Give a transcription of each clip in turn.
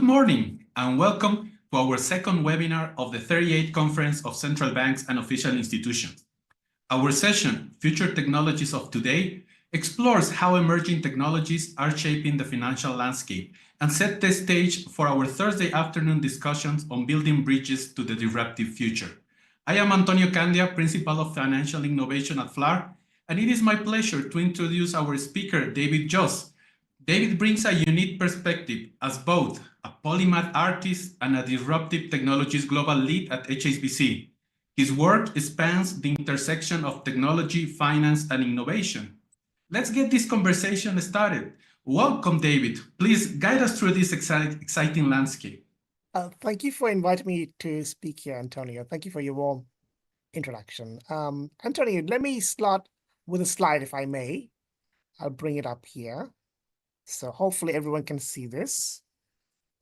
morning and welcome to our second webinar of the 38th Conference of Central Banks and Official Institutions. Our session, Future Technologies of Today, explores how emerging technologies are shaping the financial landscape and set the stage for our Thursday afternoon discussions on building bridges to the disruptive future. I am Antonio Candia, Principal of Financial Innovation at FLAR, and it is my pleasure to introduce our speaker, David Joss. David brings a unique perspective as both a polymath artist and a disruptive technologies global lead at HSBC. His work spans the intersection of technology, finance, and innovation. Let's get this conversation started. Welcome, David. Please guide us through this exciting landscape. Thank you for inviting me to speak here, Antonio. Thank you for your warm introduction. Antonio, let me start with a slide, if I may. I'll bring it up here. So hopefully everyone can see this.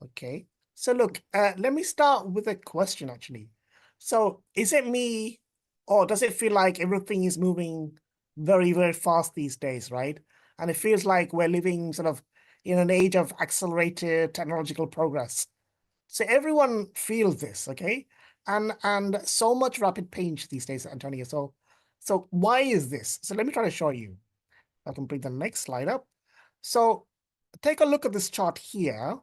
Okay. So look, let me start with a question, actually. So is it me, or does it feel like everything is moving very, very fast these days, right? And it feels like we're living sort of in an age of accelerated technological progress. So everyone feels this, okay? And so much rapid change these days, Antonio. So why is this? So let me try to show you. I can bring the next slide up. So take a look at this chart here.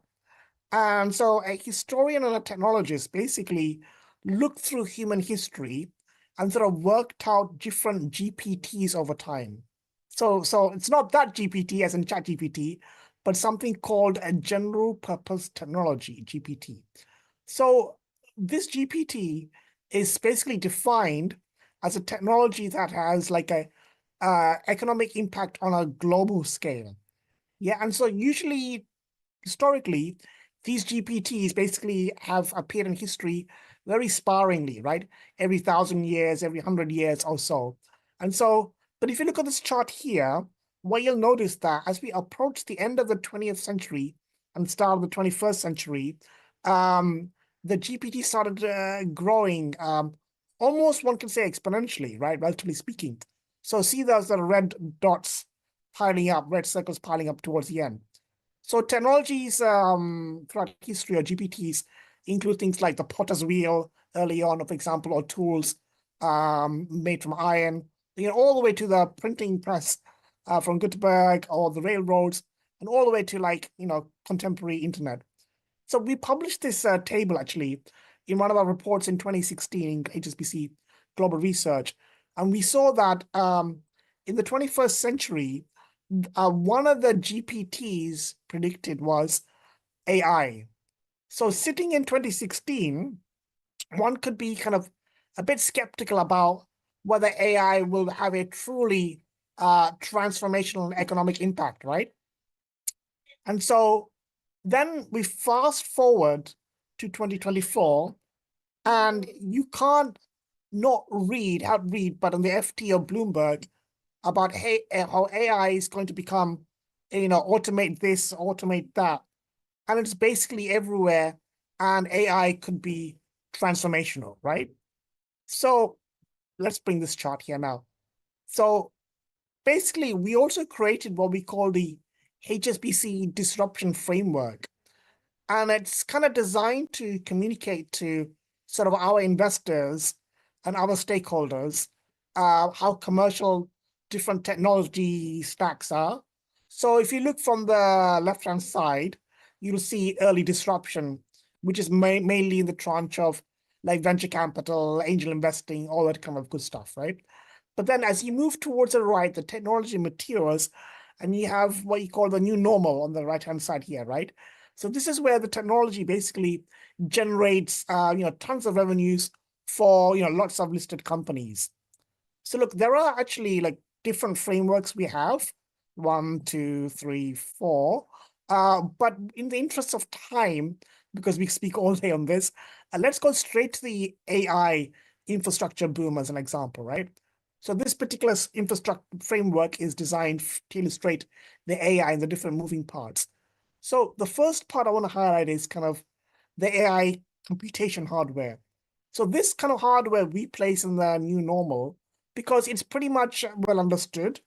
And so a historian and a technologist basically looked through human history and sort of worked out different GPTs over time. So it's not that GPT as in ChatGPT, but something called a general purpose technology, GPT. So this GPT is basically defined as a technology that has like a economic impact on a global scale. Yeah, and so usually, historically, these GPTs basically have appeared in history very sparingly, right? Every 1,000 years, every 100 years or so. And so, but if you look at this chart here, what you'll notice that as we approach the end of the 20th century and start of the 21st century, the GPT started growing almost, one can say, exponentially, right? Relatively speaking. So see those the red dots piling up, red circles piling up towards the end. So technologies throughout history, or GPTs, include things like the potter's wheel early on, for example, or tools made from iron, all the way to the printing press from Gutenberg, or the railroads, and all the way to contemporary internet. So we published this table actually in one of our reports in 2016 in HSBC Global Research, and we saw that in the 21st century, one of the GPTs predicted was AI. So sitting in 2016, one could be kind of a bit skeptical about whether AI will have a truly transformational economic impact, right? And so then we fast forward to 2024, and you can't not read, but on the FT or Bloomberg, about how AI is going to become, automate this, automate that. And it's basically everywhere, and AI could be transformational, right? So let's bring this chart here now. So basically, we also created what we call the HSBC Disruption Framework. And it's kind of designed to communicate to sort of our investors and other stakeholders how commercial different technology stacks are. So if you look from the left-hand side, you'll see early disruption, which is mainly in the tranche of like venture capital, angel investing, all that kind of good stuff, right? But then as you move towards the right, the technology matures, and you have what you call the new normal on the right-hand side here, right? So this is where the technology basically generates, tons of revenues for, lots of listed companies. So look, there are actually like different frameworks we have, 1, 2, 3, 4. But in the interest of time, because we speak all day on this, let's go straight to the AI infrastructure boom as an example, right? So this particular infrastructure framework is designed to illustrate the AI and the different moving parts. So the first part I want to highlight is kind of the AI computation hardware. So this kind of hardware we place in the new normal because it's pretty much well understood.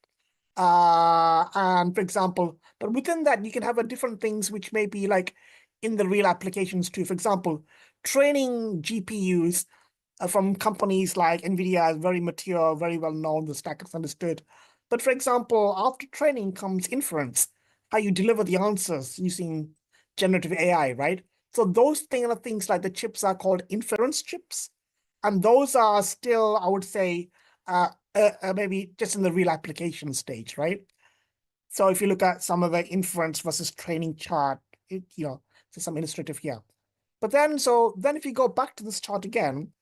And for example, but within that, you can have different things which may be like in the real applications too. For example, training GPUs from companies like NVIDIA is very mature, very well known, the stack is understood. But for example, after training comes inference, how you deliver the answers using generative AI, right? So those things like the chips are called inference chips. And those are still, I would say, maybe just in the real application stage, right? So if you look at some of the inference versus training chart, so some illustrative here. But then if you go back to this chart again,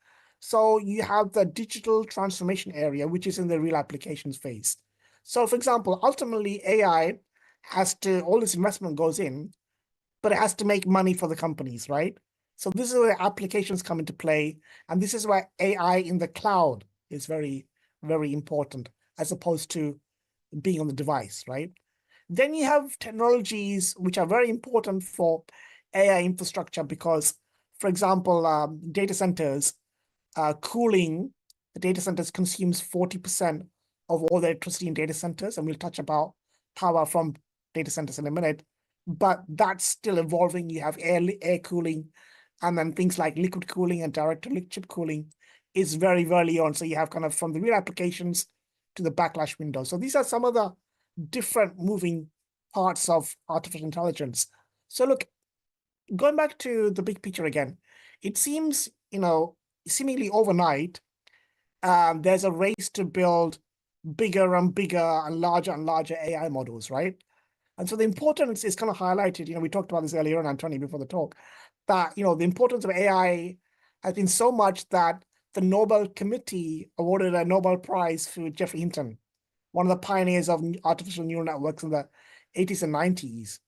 so you have the digital transformation area, which is in the real applications phase. So for example, ultimately AI all this investment goes in, but it has to make money for the companies, right? So this is where applications come into play. And this is where AI in the cloud is very, very important, as opposed to being on the device, right? Then you have technologies which are very important for AI infrastructure because, for example, data centers, cooling, the data centers consumes 40% of all the electricity in data centers, and we'll touch about power from data centers in a minute. But that's still evolving. You have air cooling, and then things like liquid cooling and direct chip cooling is very early on. So you have kind of from the real applications to the backlash window. So these are some of the different moving parts of artificial intelligence. So look, going back to the big picture again, it seems, seemingly overnight, there's a race to build bigger and bigger and larger AI models, right? And so the importance is kind of highlighted. We talked about this earlier on, Anthony, before the talk, that, the importance of AI has been so much that the Nobel Committee awarded a Nobel Prize to Geoffrey Hinton, one of the pioneers of artificial neural networks in the 80s and 90s.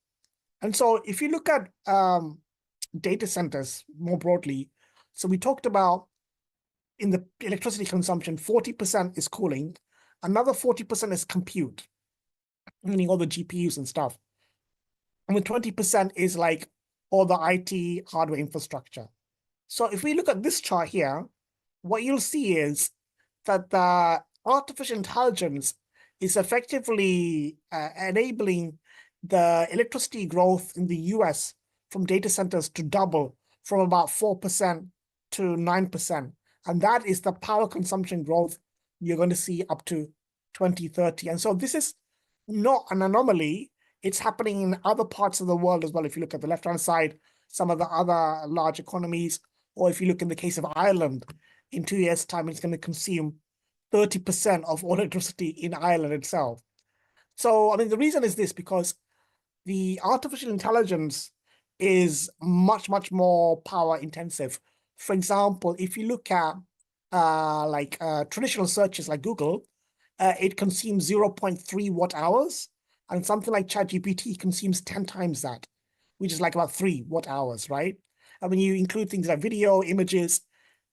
And so if you look at data centers more broadly, so we talked about in the electricity consumption, 40% is cooling, another 40% is compute, meaning all the GPUs and stuff. And the 20% is like all the IT hardware infrastructure. So if we look at this chart here, what you'll see is that the artificial intelligence is effectively enabling the electricity growth in the US from data centers to double from about 4% to 9%. And that is the power consumption growth you're going to see up to 2030. And so this is not an anomaly. It's happening in other parts of the world as well. If you look at the left-hand side, some of the other large economies, or if you look in the case of Ireland, in 2 years' time, it's going to consume 30% of all electricity in Ireland itself. So, I mean, the reason is this, because the artificial intelligence is much, much more power intensive. For example, if you look at traditional searches like Google, it consumes 0.3 watt hours, and something like ChatGPT consumes 10 times that, which is like about 3 watt hours, right? And when you include things like video, images,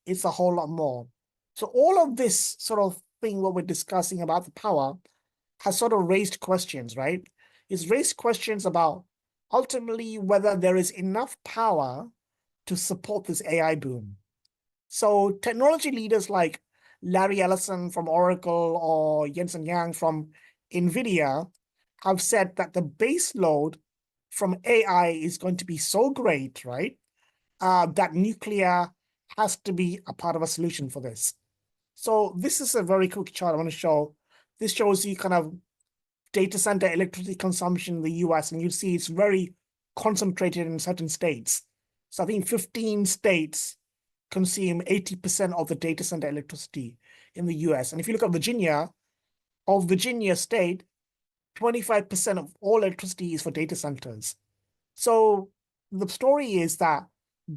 it's a whole lot more. So all of this sort of thing, what we're discussing about the power, has sort of raised questions, right? It's raised questions about ultimately whether there is enough power to support this AI boom. So technology leaders like Larry Ellison from Oracle or Jensen Yang from NVIDIA have said that the base load from AI is going to be so great, right, that nuclear has to be a part of a solution for this. So this is a very quick chart I want to show. This shows you kind of data center electricity consumption in the US, and you see it's very concentrated in certain states. So I think 15 states consume 80% of the data center electricity in the US. And if you look at Virginia, of Virginia state, 25% of all electricity is for data centers. So the story is that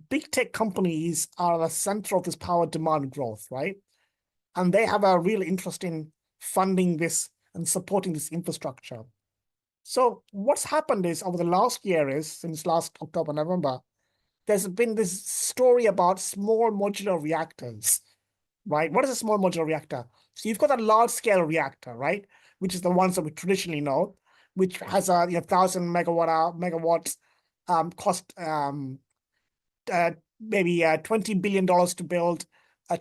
big tech companies are the center of this power demand growth, right? And they have a real interest in funding this and supporting this infrastructure. So what's happened is over the last year since last October, November, there's been this story about small modular reactors, right? What is a small modular reactor? So you've got a large scale reactor, right? Which is the ones that we traditionally know, which has a 1,000 megawatts, cost maybe $20 billion to build,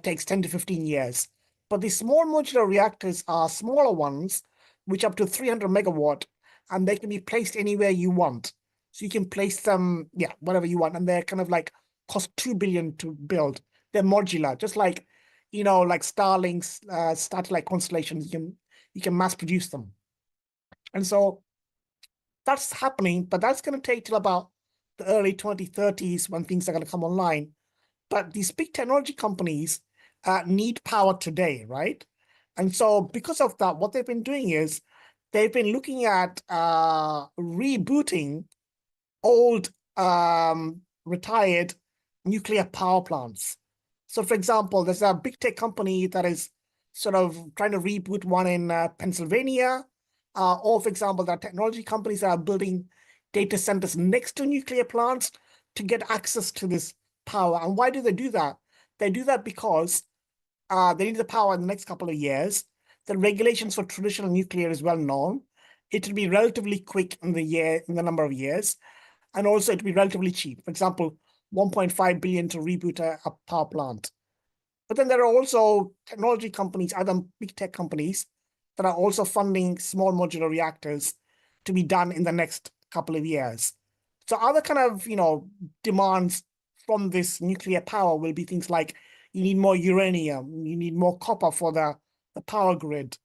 takes 10 to 15 years. But the small modular reactors are smaller ones, which up to 300 megawatt, and they can be placed anywhere you want. So you can place them, yeah, whatever you want. And they're kind of like cost 2 billion to build. They're modular, just like, like Starlink's satellite constellations, you can mass produce them. And so that's happening, but that's going to take till about the early 2030s when things are going to come online. But these big technology companies need power today, right? And so because of that, what they've been doing is they've been looking at rebooting old retired nuclear power plants. So for example, there's a big tech company that is sort of trying to reboot one in Pennsylvania. Or for example, there are technology companies that are building data centers next to nuclear plants to get access to this power. And why do they do that? They do that because they need the power in the next couple of years. The regulations for traditional nuclear is well known. It will be relatively quick in the number of years. And also it will be relatively cheap. For example, 1.5 billion to reboot a power plant. But then there are also technology companies, other big tech companies that are also funding small modular reactors to be done in the next couple of years. So other kind of, demands from this nuclear power will be things like you need more uranium, you need more copper for the power grid.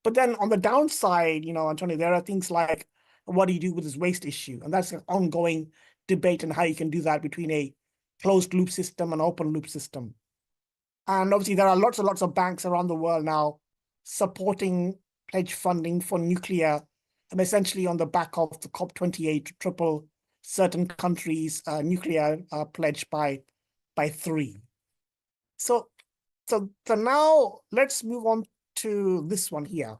But then on the downside, Antonio, there are things like what do you do with this waste issue? And that's an ongoing debate on how you can do that between a closed loop system and open loop system. And obviously there are lots and lots of banks around the world now supporting pledge funding for nuclear, and essentially on the back of the COP28 triple certain countries nuclear pledge by 3. So now let's move on to this one here.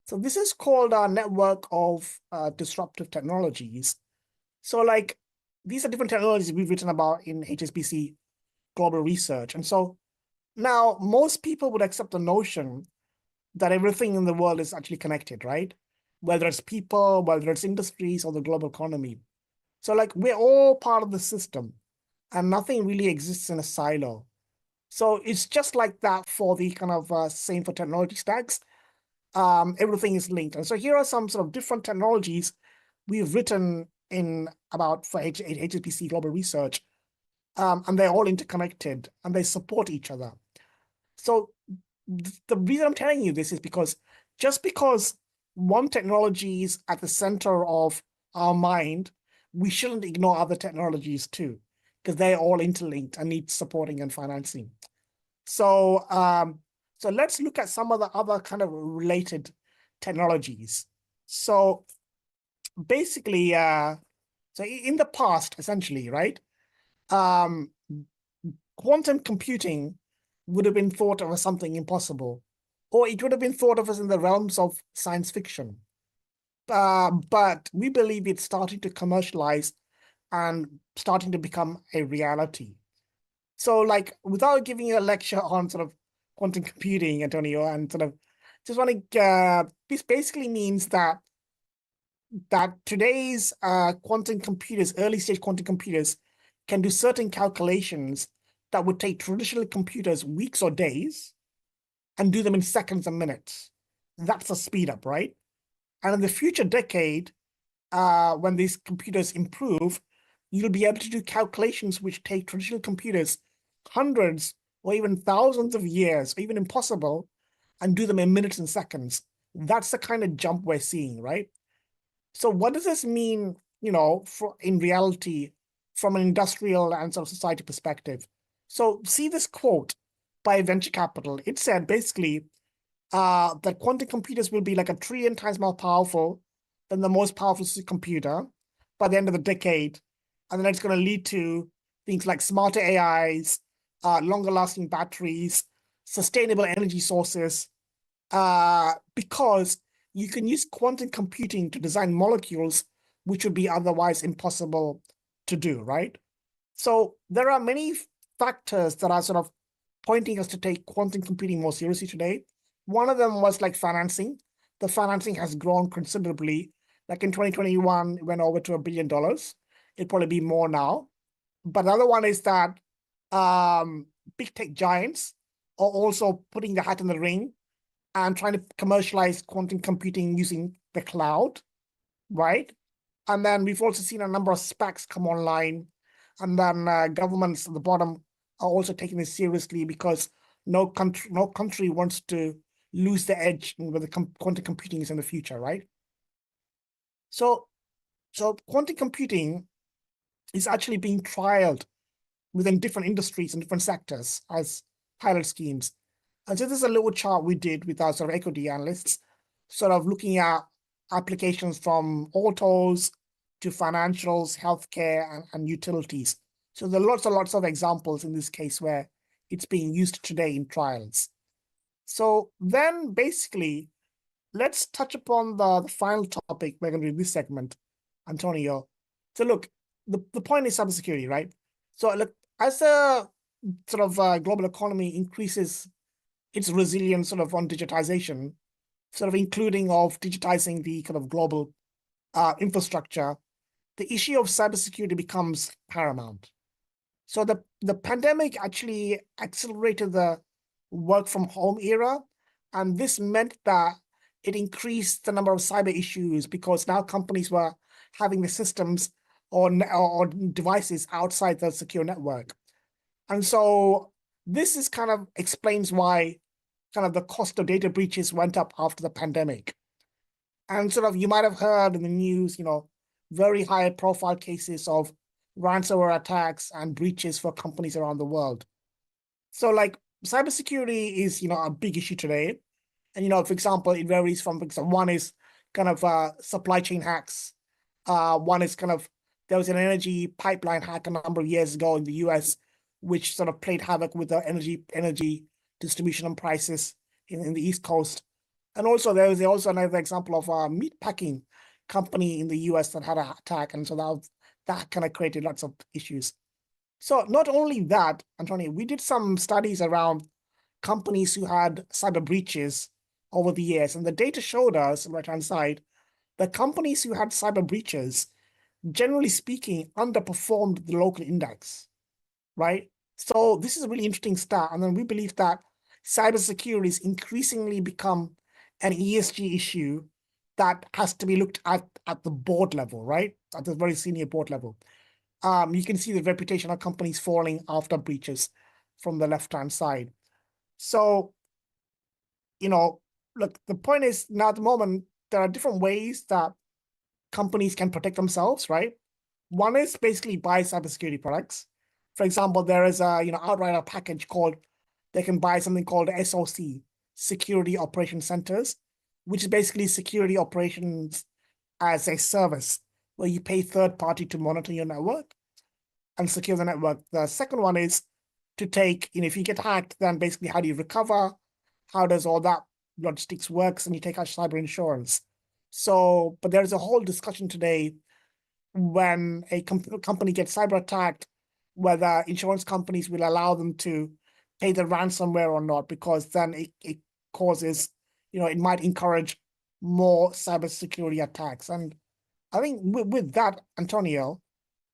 So this is called our network of disruptive technologies. So like these are different technologies we've written about in HSBC Global Research. And so now most people would accept the notion that everything in the world is actually connected, right? Whether it's people, whether it's industries or the global economy. So like we're all part of the system and nothing really exists in a silo. So it's just like that for the kind of same for technology stacks. Everything is linked. And so here are some sort of different technologies we've written in about for HSBC Global Research. And they're all interconnected and they support each other. So the reason I'm telling you this is because just because one technology is at the center of our mind, we shouldn't ignore other technologies too, because they're all interlinked and need supporting and financing. So, so let's look at some of the other kind of related technologies. So basically, so in the past, essentially, right, quantum computing would have been thought of as something impossible, or it would have been thought of as in the realms of science fiction. But we believe it's starting to commercialize and starting to become a reality. So like, without giving you a lecture on sort of quantum computing, Antonio, and sort of just want to, this basically means that today's quantum computers, early stage quantum computers, can do certain calculations that would take traditional computers weeks or days and do them in seconds and minutes. That's a speed up, right? And in the future decade, when these computers improve, you'll be able to do calculations which take traditional computers hundreds or even thousands of years, or even impossible, and do them in minutes and seconds. That's the kind of jump we're seeing, right? So what does this mean, in reality, from an industrial and sort of society perspective? So see this quote by venture capital. It said basically that quantum computers will be like 1 trillion times more powerful than the most powerful computer by the end of the decade. And then it's going to lead to things like smarter AIs, longer lasting batteries, sustainable energy sources, because you can use quantum computing to design molecules which would be otherwise impossible to do, right? So there are many factors that are sort of pointing us to take quantum computing more seriously today. One of them was like financing. The financing has grown considerably. Like in 2021, it went over to $1 billion. It'd probably be more now. But the other one is that big tech giants are also putting the hat in the ring and trying to commercialize quantum computing using the cloud, right? And then we've also seen a number of SPACs come online. And then governments at the bottom are also taking this seriously because no country wants to lose the edge with the quantum computing is in the future, right? So quantum computing is actually being trialed within different industries and different sectors as pilot schemes. And so this is a little chart we did with our sort of equity analysts, sort of looking at applications from autos to financials, healthcare, and utilities. So there are lots of examples in this case where it's being used today in trials. So then basically, let's touch upon the final topic we're going to do in this segment, Antonio. So look, the point is cybersecurity, right? So look, as the sort of global economy increases its resilience sort of on digitization, sort of including of digitizing the kind of global infrastructure, the issue of cybersecurity becomes paramount. So the pandemic actually accelerated the work from home era, and this meant that it increased the number of cyber issues because now companies were having the systems or devices outside the secure network. And so this is kind of explains why kind of the cost of data breaches went up after the pandemic. And sort of you might have heard in the news, very high profile cases of ransomware attacks and breaches for companies around the world. So like cybersecurity is, a big issue today. And, for example, it varies from, one is kind of supply chain hacks. One is there was an energy pipeline hack a number of years ago in the US, which sort of played havoc with the energy distribution and prices in the East Coast. And also there was also another example of a meat packing company in the US that had an attack. And so that kind of created lots of issues. So not only that, Antonio, we did some studies around companies who had cyber breaches over the years. And the data showed us, right-hand side, the companies who had cyber breaches, generally speaking, underperformed the local index, right? So this is a really interesting stat. And then we believe that cybersecurity is increasingly become an ESG issue that has to be looked at the board level, right? At the very senior board level. You can see the reputation of companies falling after breaches from the left-hand side. So, look, the point is now at the moment, there are different ways that companies can protect themselves, right? One is basically buy cybersecurity products. For example, there is outright a package they can buy something called SOC, Security Operation Centers, which is basically security operations as a service where you pay third party to monitor your network and secure the network. The second one is to take, if you get hacked, then basically how do you recover? How does all that logistics works? And you take out cyber insurance. So, but there's a whole discussion today when a company gets cyber attacked, whether insurance companies will allow them to pay the ransomware or not, because then it causes, it might encourage more cybersecurity attacks. And I think with that, Antonio,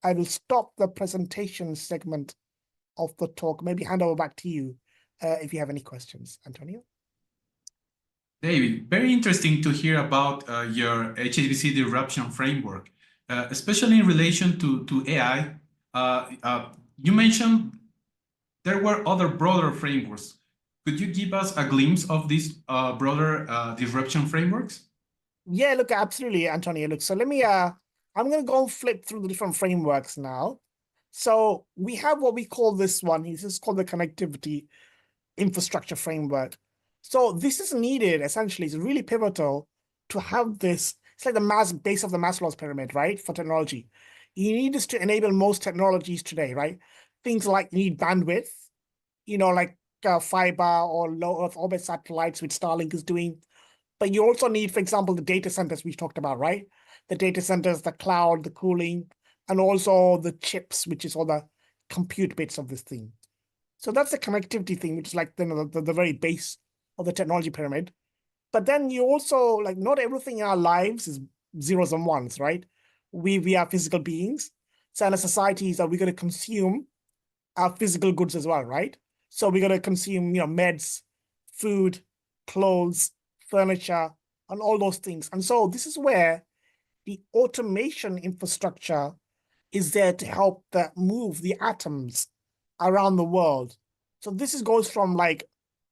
I will stop the presentation segment of the talk, maybe hand over back to you if you have any questions, Antonio. David, very interesting to hear about your HSBC disruption framework, especially in relation to AI. You mentioned there were other broader frameworks. Could you give us a glimpse of these broader disruption frameworks? Yeah, look, absolutely, Antonio. Look, so let me, I'm going to go and flip through the different frameworks now. So we have what we call this one. This is called the connectivity infrastructure framework. So this is needed, essentially, it's really pivotal to have this. It's like the base of the Maslow's pyramid, right, for technology. You need this to enable most technologies today, right? Things like you need bandwidth, like fiber or low Earth orbit satellites, which Starlink is doing. But you also need, for example, the data centers we talked about, right? The data centers, the cloud, the cooling, and also the chips, which is all the compute bits of this thing. So that's the connectivity thing, which is like the very base of the technology pyramid. But then you also, like, not everything in our lives is zeros and ones, right? We are physical beings. So in a society that we're going to consume our physical goods as well, right? So we're going to consume, meds, food, clothes, furniture, and all those things. And so this is where the automation infrastructure is there to help move the atoms around the world. So goes from like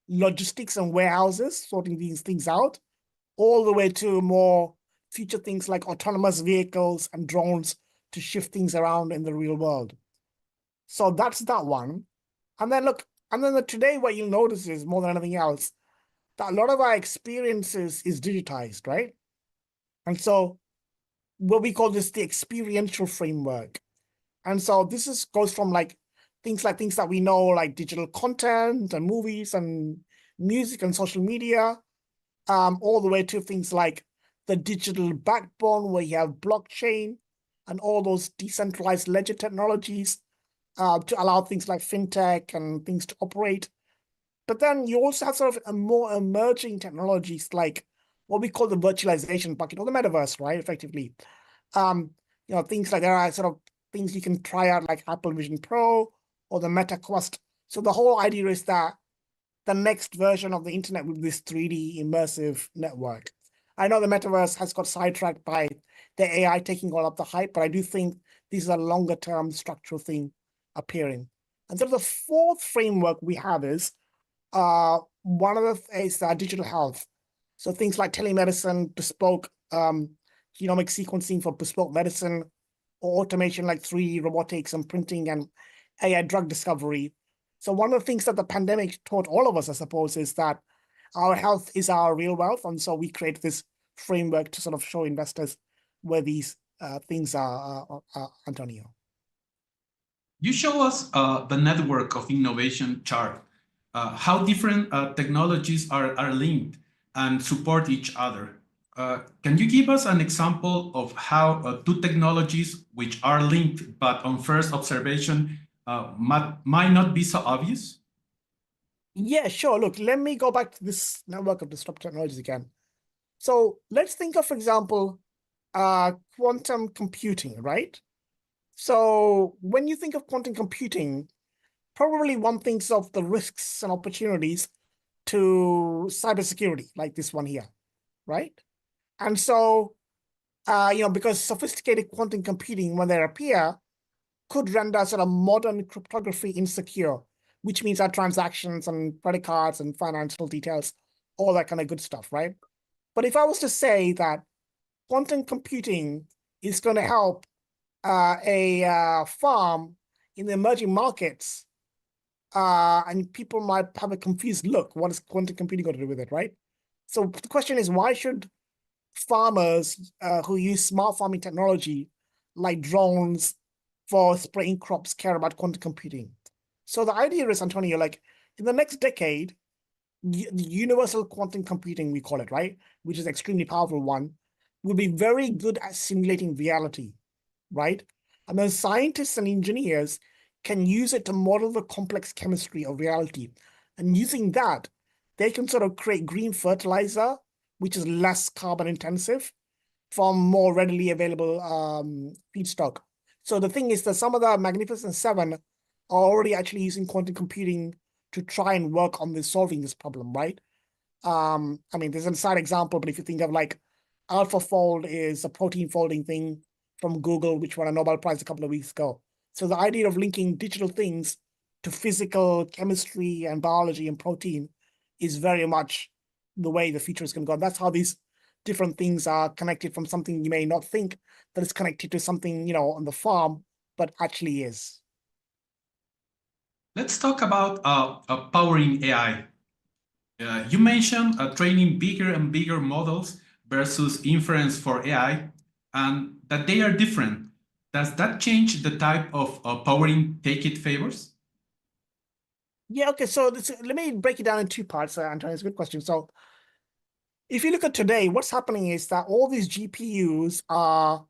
logistics and warehouses, sorting these things out, all the way to more future things like autonomous vehicles and drones to shift things around in the real world. So that's that one. And then today what you'll notice is more than anything else, that a lot of our experiences is digitized, right? And so what we call this the experiential framework. And so goes from like things that we know, like digital content and movies and music and social media, all the way to things like the digital backbone where you have blockchain and all those decentralized ledger technologies to allow things like fintech and things to operate. But then you also have sort of a more emerging technologies like what we call the virtualization bucket or the metaverse, right? Effectively, things like there are sort of things you can try out like Apple Vision Pro or the Meta Quest. So the whole idea is that the next version of the internet will be this 3D immersive network. I know the metaverse has got sidetracked by the AI taking all of the hype, but I do think this is a longer term structural thing appearing. And so the fourth framework we have is one of is digital health. So things like telemedicine, bespoke genomic sequencing for bespoke medicine, or automation like 3D robotics and printing and AI drug discovery. So one of the things that the pandemic taught all of us, I suppose, is that our health is our real wealth. And so we create this framework to sort of show investors where these things are, Antonio. You show us the network of innovation chart, how different technologies are linked and support each other. Can you give us an example of how two technologies which are linked but on first observation might not be so obvious? Yeah, sure. Look, let me go back to this network of disruptive technologies again. So let's think of, for example, quantum computing, right? So when you think of quantum computing, probably one thinks of the risks and opportunities to cybersecurity, like this one here, right? And so, because sophisticated quantum computing, when they appear, could render sort of modern cryptography insecure, which means our transactions and credit cards and financial details, all that kind of good stuff, right? But if I was to say that quantum computing is going to help a farm in the emerging markets, and people might have a confused look, what is quantum computing got to do with it, right? So the question is, why should farmers who use smart farming technology like drones for spraying crops care about quantum computing? So the idea is, Antonio, like in the next decade, the universal quantum computing, we call it, right, which is an extremely powerful one, will be very good at simulating reality, right? And then scientists and engineers can use it to model the complex chemistry of reality. And using that, they can sort of create green fertilizer, which is less carbon intensive, from more readily available feedstock. So the thing is that some of the Magnificent Seven are already actually using quantum computing to try and work on solving this problem, right? I mean, there's a side example, but if you think of like AlphaFold is a protein folding thing from Google, which won a Nobel Prize a couple of weeks ago. So the idea of linking digital things to physical chemistry and biology and protein is very much the way the future is going to go. And that's how these different things are connected from something you may not think that is connected to something, on the farm, but actually is. Let's talk about powering AI. You mentioned training bigger and bigger models versus inference for AI, and that they are different. Does that change the type of powering take it favors? Yeah, okay, so let me break it down in two parts, Antonio. It's a good question. So if you look at today, what's happening is that all these GPUs are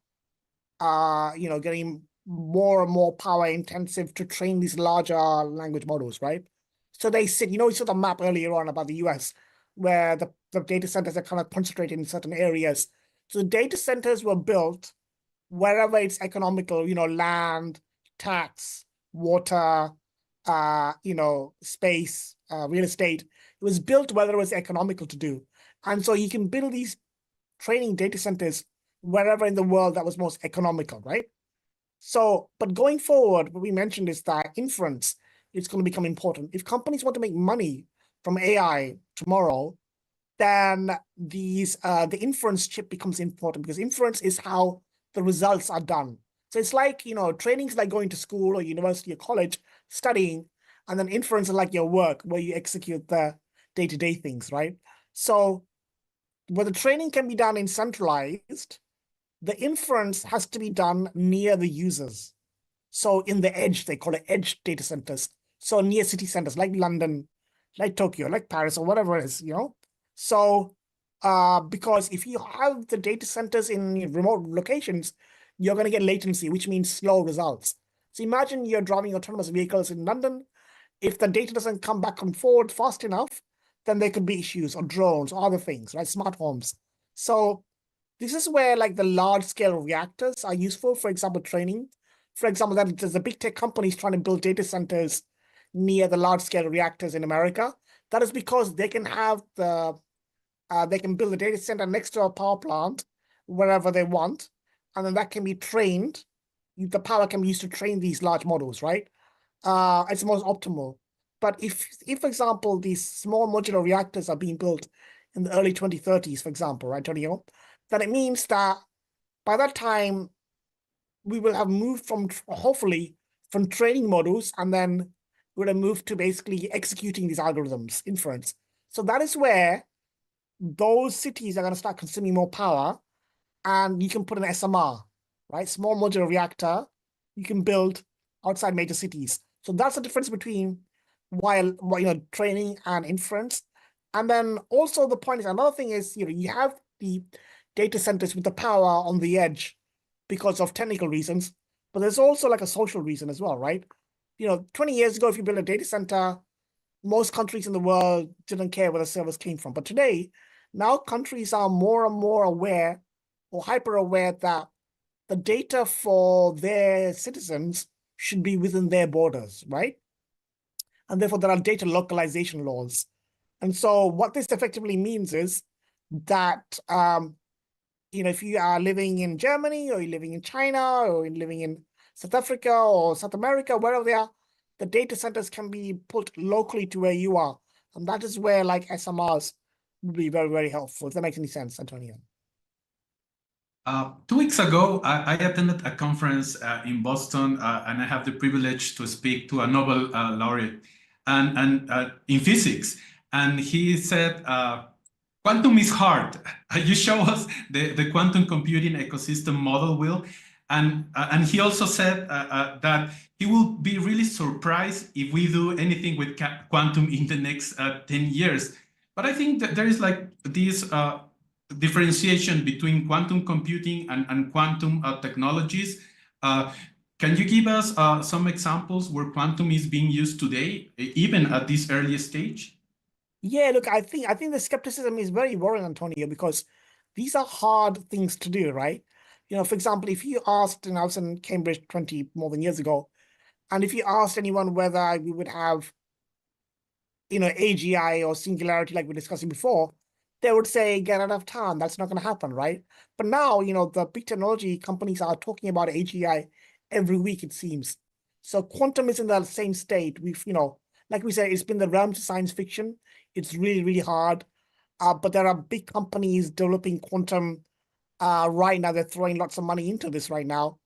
getting more and more power intensive to train these larger language models, right? So they sit, we saw the map earlier on about the US, where the data centers are kind of concentrated in certain areas. So the data centers were built wherever it's economical, land, tax, water, space, real estate. It was built whether it was economical to do. And so you can build these training data centers wherever in the world that was most economical, right? So, but going forward, what we mentioned is that inference is going to become important. If companies want to make money from AI tomorrow, then the inference chip becomes important, because inference is how the results are done. So it's like, training is like going to school or university or college, studying, and then inference is like your work where you execute the day-to-day things, right? So where the training can be done in centralized, the inference has to be done near the users. So in the edge, they call it edge data centers. So near city centers like London, like Tokyo, like Paris, or whatever it is, So because if you have the data centers in remote locations, you're going to get latency, which means slow results. So imagine you're driving autonomous vehicles in London. If the data doesn't come back and forward fast enough, then there could be issues, or drones or other things, right? Smart homes. So this is where like the large scale reactors are useful. For example, training. For example, that there's the big tech companies trying to build data centers near the large scale reactors in America. That is because they can have they can build a data center next to a power plant wherever they want, and then that can be trained. The power can be used to train these large models, right? It's most optimal. But if, for example, these small modular reactors are being built in the early 2030s, for example, right, Antonio, then it means that by that time, we will have moved from, hopefully, from training models, and then we're going to move to basically executing these algorithms, inference. So that is where those cities are going to start consuming more power, and you can put an SMR, right? Small modular reactor, you can build outside major cities. So that's the difference between while training and inference. And then also the point is, another thing is, you have the data centers with the power on the edge because of technical reasons, but there's also like a social reason as well, right? 20 years ago, if you build a data center, most countries in the world didn't care where the servers came from. But today, now countries are more and more aware, or hyper aware, that the data for their citizens should be within their borders, right? And therefore, there are data localization laws. And so what this effectively means is that, if you are living in Germany, or you're living in China, or you're living in South Africa or South America, wherever they are, the data centers can be put locally to where you are. And that is where like SMRs would be very, very helpful. If that makes any sense, Antonio. 2 weeks ago, I attended a conference in Boston, and I have the privilege to speak to a Nobel laureate and in physics. And he said, quantum is hard. You show us the quantum computing ecosystem model, Will. And he also said that he will be really surprised if we do anything with quantum in the next 10 years. But I think that there is like this differentiation between quantum computing and quantum technologies. Can you give us some examples where quantum is being used today, even at this early stage? Yeah, look, I think the skepticism is very worrying, Antonio, because these are hard things to do, right? For example, if you asked, and I was in Cambridge 20 more than years ago, and if you asked anyone whether we would have, AGI or singularity like we were discussing before, they would say, get out of town. That's not going to happen, right? But now, the big technology companies are talking about AGI every week, it seems. So quantum is in the same state. We've, like we said, it's been the realms of science fiction. It's really, really hard. But there are big companies developing quantum right now. They're throwing lots of money into this right now.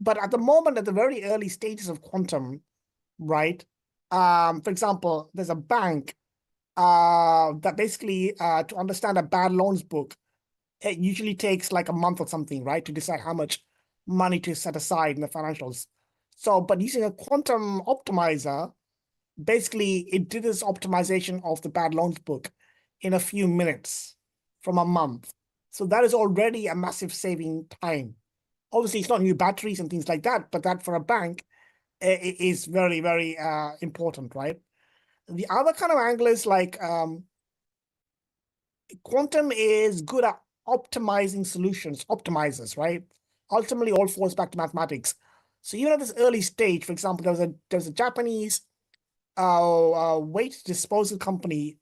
But at the moment, at the very early stages of quantum, right? For example, there's a bank that basically to understand a bad loans book, it usually takes like a month or something, right, to decide how much money to set aside in the financials. So, but using a quantum optimizer, basically it did this optimization of the bad loans book in a few minutes from a month. So that is already a massive saving time. Obviously, it's not new batteries and things like that, but that for a bank is very, very important, right? The other kind of angle is like quantum is good at optimizing solutions, optimizers, right? Ultimately, all falls back to mathematics. So even at this early stage, for example, there was a Japanese waste disposal company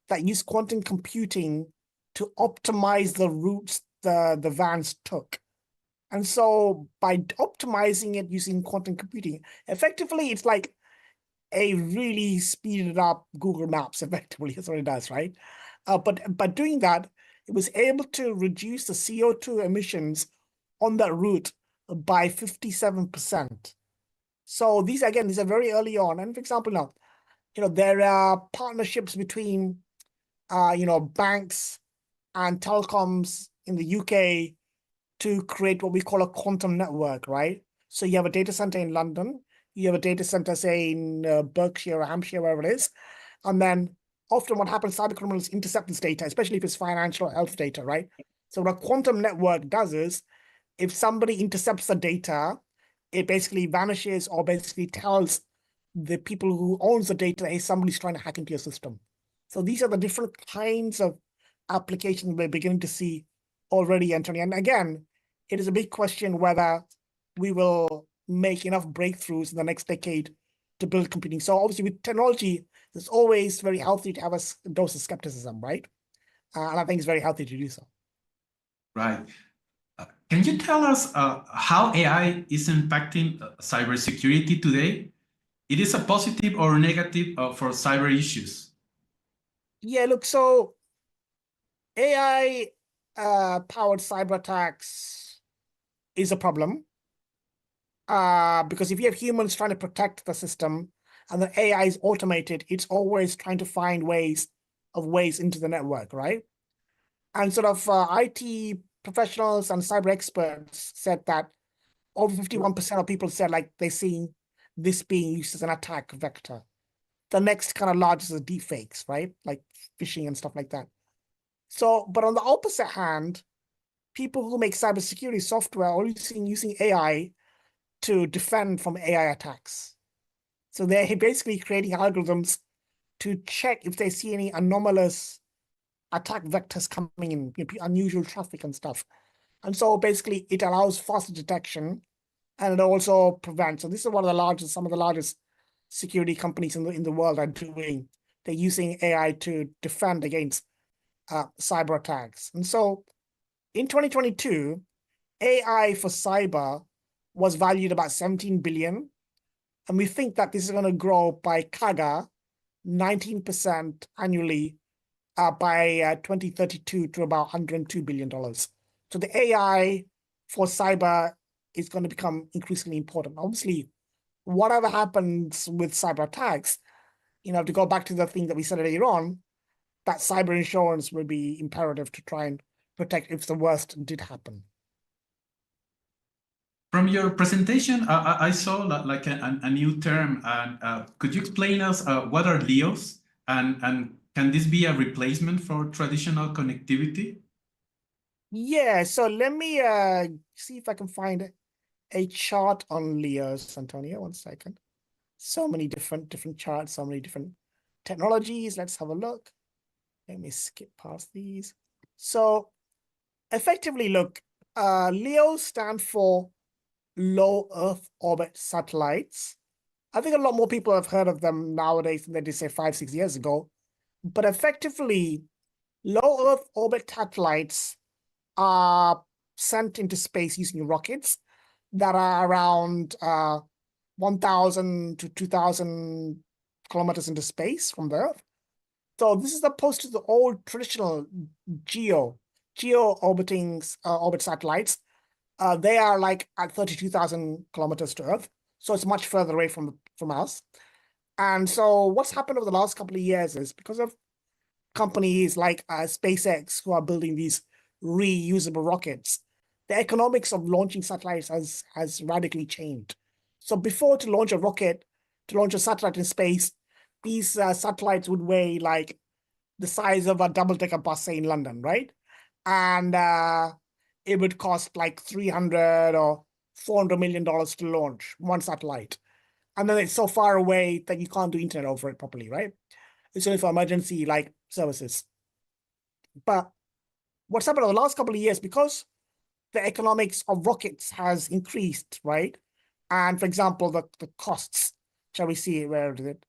that used quantum computing to optimize the routes the vans took. And so by optimizing it using quantum computing, effectively, it's like a really speeded up Google Maps, effectively. That's what it does, right? But by doing that, it was able to reduce the CO2 emissions on that route by 57%. So these are very early on. And for example, now, there are partnerships between, banks and telecoms in the UK to create what we call a quantum network, right? So you have a data center in London, you have a data center, say, in Berkshire or Hampshire, wherever it is. And then often what happens, cyber criminals intercept this data, especially if it's financial health data, right? So what a quantum network does is, if somebody intercepts the data, it basically vanishes or basically tells the people who owns the data, hey, somebody's trying to hack into your system. So these are the different kinds of applications we're beginning to see already, Anthony. And again, it is a big question whether we will make enough breakthroughs in the next decade to build computing. So obviously with technology, it's always very healthy to have a dose of skepticism, right? And I think it's very healthy to do so. Right. Can you tell us how AI is impacting cybersecurity today? It is a positive or negative for cyber issues? Yeah, look, so AI powered cyber attacks is a problem. Because if you have humans trying to protect the system and the AI is automated, it's always trying to find ways into the network, right? And sort of IT professionals and cyber experts said that over 51% of people said like they're seeing this being used as an attack vector. The next kind of largest is deepfakes, right? Like phishing and stuff like that. So, but on the opposite hand, people who make cybersecurity software are using AI to defend from AI attacks. So they're basically creating algorithms to check if they see any anomalous attack vectors coming in, unusual traffic and stuff. And so basically it allows faster detection, and it also prevents. So this is some of the largest security companies in the world are doing. They're using AI to defend against cyber attacks. And so in 2022, AI for cyber was valued about 17 billion. And we think that this is going to grow by CAGR 19% annually by 2032 to about $102 billion. So the AI for cyber is going to become increasingly important. Obviously, whatever happens with cyber attacks, to go back to the thing that we said earlier on, that cyber insurance will be imperative to try and protect if the worst did happen. From your presentation, I saw like a new term. And could you explain us what are LEOs? And can this be a replacement for traditional connectivity? Yeah, so let me see if I can find a chart on LEOs, Antonio. 1 second. So many different charts, so many different technologies. Let's have a look. Let me skip past these. So effectively, look, LEOs stand for low Earth orbit satellites. I think a lot more people have heard of them nowadays than they did, say, 5-6 years ago. But effectively, low Earth orbit satellites are sent into space using rockets that are around 1,000 to 2,000 kilometers into space from the Earth. So this is opposed to the old traditional geo orbiting orbit satellites. They are like at 32,000 kilometers to Earth. So it's much further away from us. And so what's happened over the last couple of years is because of companies like SpaceX who are building these reusable rockets, the economics of launching satellites has radically changed. So before, to launch a satellite in space, these satellites would weigh like the size of a double-decker bus, say, in London, right? And it would cost like $300 or $400 million to launch one satellite. And then it's so far away that you can't do internet over it properly, right? It's only for emergency like services. But what's happened over the last couple of years, because the economics of rockets has increased, right? And for example, the costs, shall we see, where is it?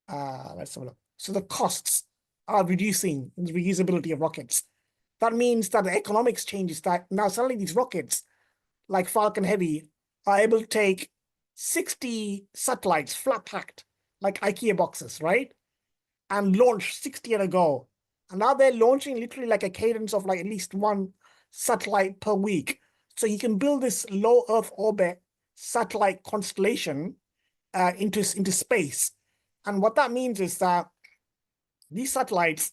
Let's have a look. So the costs are reducing in the reusability of rockets. that means that the economics changes, that now suddenly these rockets like Falcon Heavy are able to take 60 satellites flat packed like IKEA boxes, right? And launch 60 at a go. And now they're launching literally like a cadence of like at least one satellite per week. So you can build this low Earth orbit satellite constellation into space. And what that means is that these satellites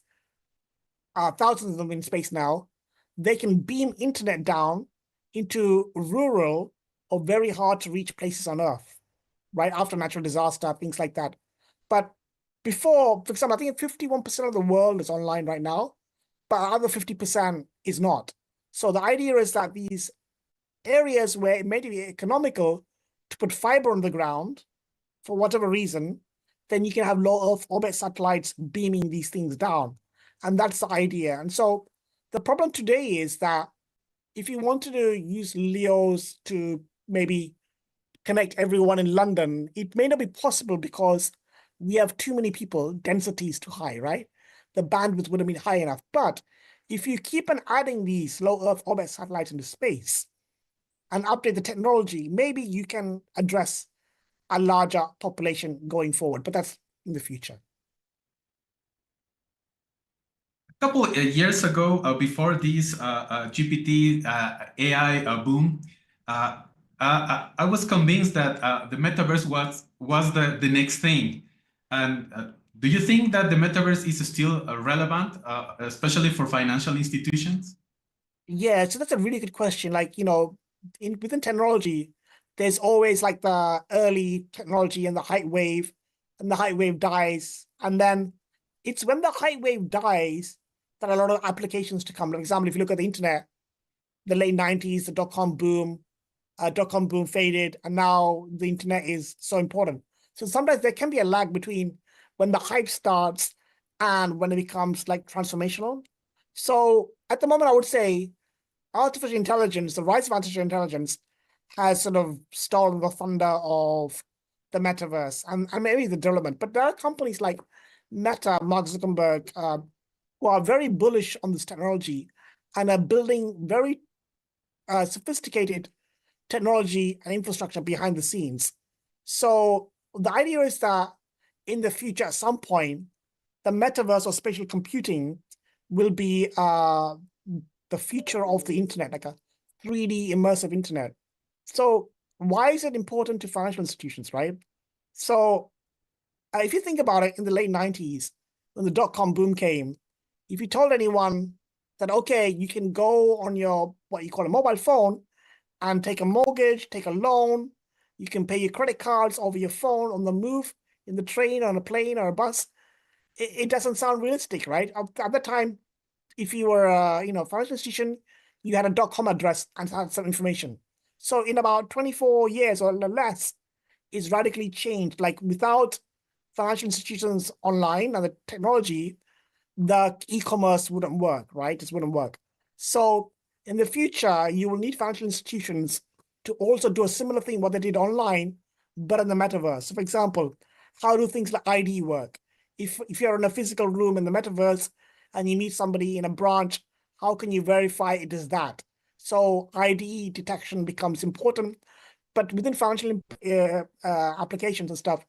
are thousands of them in space now. They can beam internet down into rural or very hard to reach places on Earth, right? After natural disaster, things like that. But before, for example, I think 51% of the world is online right now, but other 50% is not. So the idea is that these areas where it may be economical to put fiber on the ground, for whatever reason, then you can have low Earth orbit satellites beaming these things down. And that's the idea. And so the problem today is that if you wanted to use LEOs to maybe connect everyone in London, it may not be possible because we have too many people, density is too high, right? The bandwidth wouldn't be high enough. But if you keep on adding these low Earth orbit satellites into space and update the technology, maybe you can address a larger population going forward, but that's in the future. A couple of years ago, before this GPT AI boom, I was convinced that the metaverse was the next thing. And do you think that the metaverse is still relevant, especially for financial institutions? Yeah, so that's a really good question. Like, within technology, there's always like the early technology and the height wave, and the height wave dies. And then it's when the height wave dies that a lot of applications to come. For example, if you look at the internet, the late 90s, the dot-com boom faded, and now the internet is so important. So sometimes there can be a lag between when the hype starts and when it becomes like transformational. So at the moment, I would say artificial intelligence, the rise of artificial intelligence has sort of stolen the thunder of the metaverse and maybe the development. But there are companies like Meta, Mark Zuckerberg, who are very bullish on this technology and are building very sophisticated technology and infrastructure behind the scenes. So the idea is that in the future, at some point, the metaverse or spatial computing will be the future of the internet, like a 3D immersive internet. So why is it important to financial institutions, right? So if you think about it, in the late 90s, when the dot-com boom came, if you told anyone that, okay, you can go on your, what you call a mobile phone and take a mortgage, take a loan, you can pay your credit cards over your phone on the move, in the train, on a plane or a bus, it doesn't sound realistic, right? At the time, if you were a financial institution, you had a .com address and had some information. So in about 24 years or less, it's radically changed. Like without financial institutions online and the technology, the e-commerce wouldn't work, right? It wouldn't work. So in the future, you will need financial institutions to also do a similar thing, what they did online, but in the metaverse. So for example, how do things like ID work? If you're in a physical room in the metaverse and you meet somebody in a branch, how can you verify it is that? So ID detection becomes important, but within financial applications and stuff,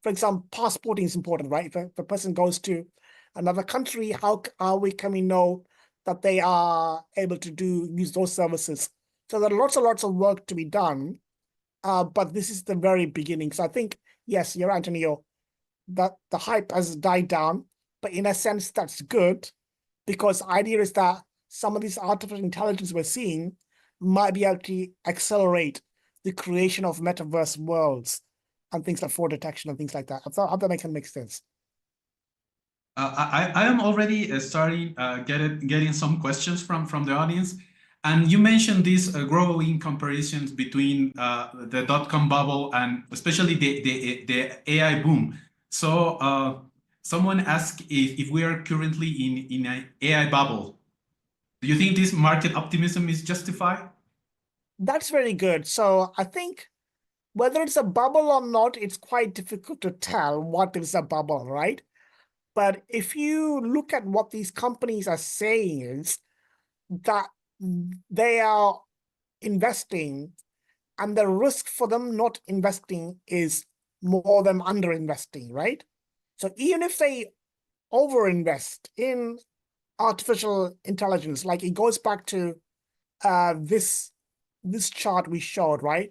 for example, passporting is important, right? If a person goes to another country, how can we know that they are able to use those services? So there are lots and lots of work to be done, but this is the very beginning. So I think, yes, you're right, Antonio, that the hype has died down, but in a sense, that's good, because the idea is that some of these artificial intelligence we're seeing might be able to accelerate the creation of metaverse worlds and things like fraud detection and things like that. I hope that can make sense. I am already starting getting some questions from the audience. And you mentioned these growing comparisons between the dot-com bubble and especially the AI boom. So someone asked if we are currently in an AI bubble. Do you think this market optimism is justified? That's very good. So I think whether it's a bubble or not, it's quite difficult to tell what is a bubble, right? But if you look at what these companies are saying is that they are investing, and the risk for them not investing is more than underinvesting, right? So even if they overinvest in artificial intelligence, like it goes back to this chart we showed, right?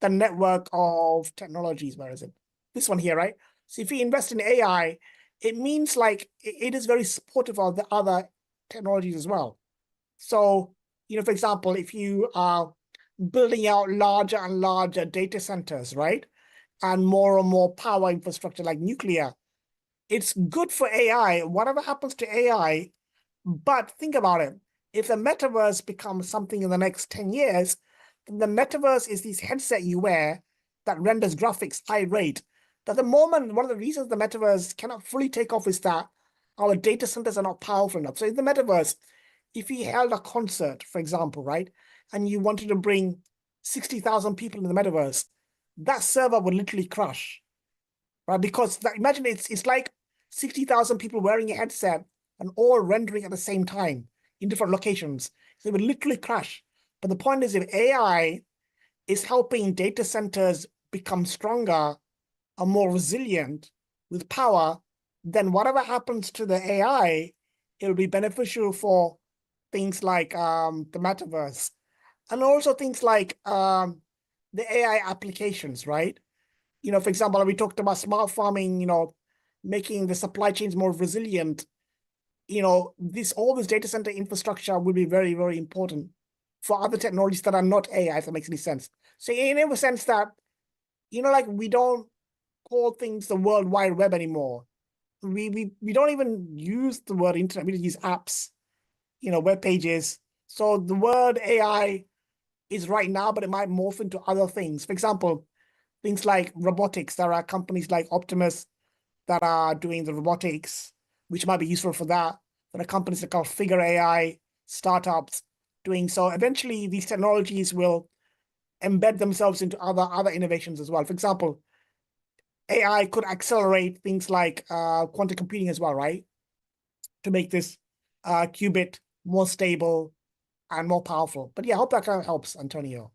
The network of technologies, where is it? This one here, right? So if we invest in AI, it means like it is very supportive of the other technologies as well. So, for example, if you are building out larger and larger data centers, right? And more power infrastructure like nuclear, it's good for AI, whatever happens to AI. But think about it. If the metaverse becomes something in the next 10 years, then the metaverse is this headset you wear that renders graphics high rate. At the moment, one of the reasons the metaverse cannot fully take off is that our data centers are not powerful enough. So in the metaverse, if you held a concert, for example, right, and you wanted to bring 60,000 people in the metaverse, that server would literally crash, right? Because imagine it's like 60,000 people wearing a headset and all rendering at the same time in different locations. So it would literally crash. But the point is, if AI is helping data centers become stronger and more resilient with power, then whatever happens to the AI, it will be beneficial for things like the metaverse, and also things like the AI applications, right? For example, we talked about smart farming, making the supply chains more resilient. All this data center infrastructure will be very, very important for other technologies that are not AI, if that makes any sense. So in a sense that, like we don't call things the World Wide Web anymore. We don't even use the word internet, we just use apps, web pages. So the word AI is right now, but it might morph into other things. For example, things like robotics. There are companies like Optimus that are doing the robotics, which might be useful for that. There are companies that called Figure AI, startups doing so. Eventually, these technologies will embed themselves into other innovations as well. For example, AI could accelerate things like quantum computing as well, right? To make this qubit more stable and more powerful. But yeah, I hope that kind of helps, Antonio.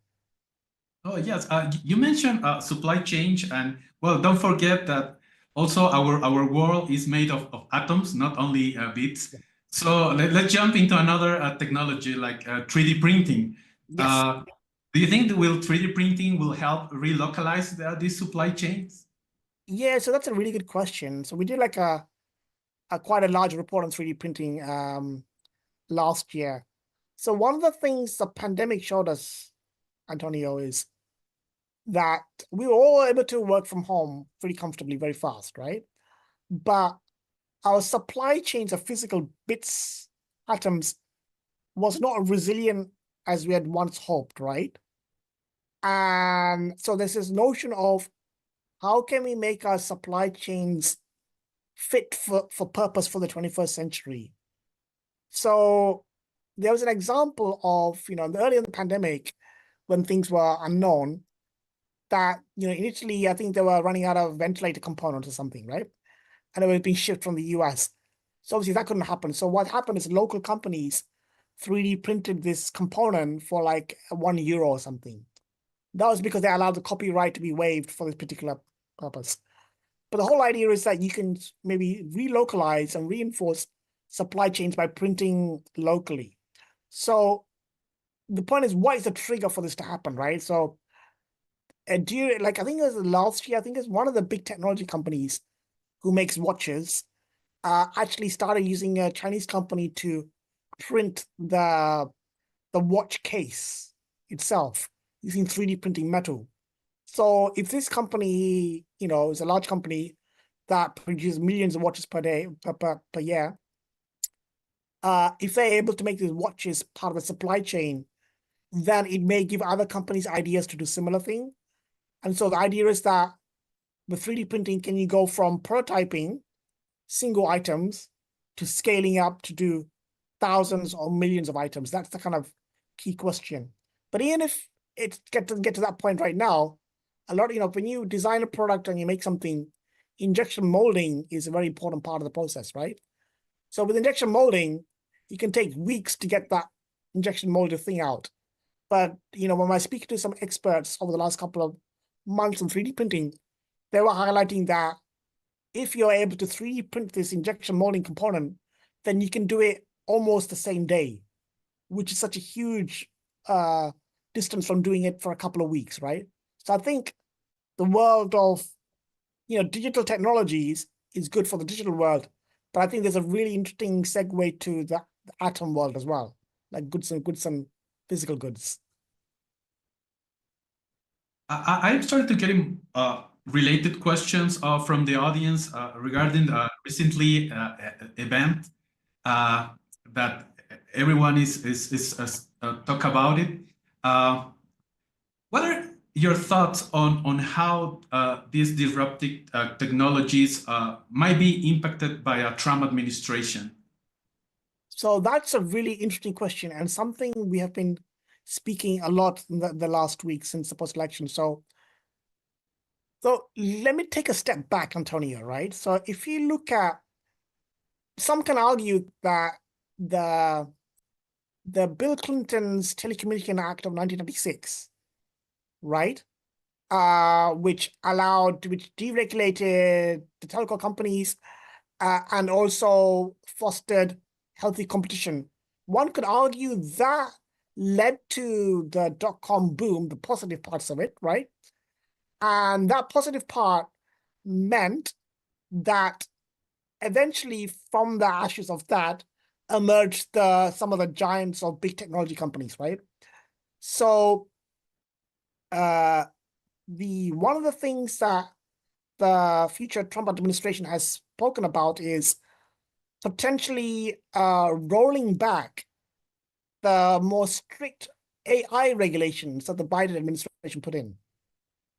Oh, yes. You mentioned supply chain, and well, don't forget that also our world is made of atoms, not only bits. Yeah. So let's jump into another technology like 3D printing. Yes. Do you think that 3D printing will help relocalize these supply chains? Yeah, so that's a really good question. So we did like a quite a large report on 3D printing last year. So one of the things the pandemic showed us, Antonio, is that we were all able to work from home pretty comfortably, very fast, right? But our supply chains of physical bits, atoms, was not as resilient as we had once hoped, right? And so there's this notion of how can we make our supply chains fit for purpose for the 21st century? So there was an example of, early in the pandemic, when things were unknown, that, initially, I think they were running out of ventilator components or something, right? And they were being shipped from the US. So obviously that couldn't happen. So what happened is local companies 3D printed this component for like €1 or something. That was because they allowed the copyright to be waived for this particular purpose. But the whole idea is that you can maybe relocalize and reinforce supply chains by printing locally. So the point is, what is the trigger for this to happen, right? So I think it was last year, I think it's one of the big technology companies who makes watches, actually started using a Chinese company to print the watch case itself using 3D printing metal. So if this company, is a large company that produces millions of watches per day, per year, if they're able to make these watches part of the supply chain, then it may give other companies ideas to do similar thing. And so the idea is that with 3D printing, can you go from prototyping single items to scaling up to do thousands or millions of items? That's the kind of key question. But even if it get to that point right now, a lot, when you design a product and you make something, injection molding is a very important part of the process, right? So with injection molding, you can take weeks to get that injection molded thing out. But, when I speak to some experts over the last couple of months on 3D printing, they were highlighting that if you're able to 3D print this injection molding component, then you can do it almost the same day, which is such a huge distance from doing it for a couple of weeks, right? So I think the world of, digital technologies is good for the digital world, but I think there's a really interesting segue to the atom world as well, like goods and physical goods. I'm starting to getting related questions from the audience regarding recently event that everyone is talk about it. What are your thoughts on how these disruptive technologies might be impacted by a Trump administration? So that's a really interesting question, and something we have been speaking a lot in the last week since the post-election. So let me take a step back, Antonio, right? So if you look at, some can argue that the Bill Clinton's Telecommunication Act of 1996, right? Which deregulated the telco companies and also fostered healthy competition. One could argue that led to the dot-com boom, the positive parts of it, right? And that positive part meant that eventually from the ashes of that emerged some of the giants of big technology companies, right? So one of the things that the future Trump administration has spoken about is potentially rolling back the more strict AI regulations that the Biden administration put in,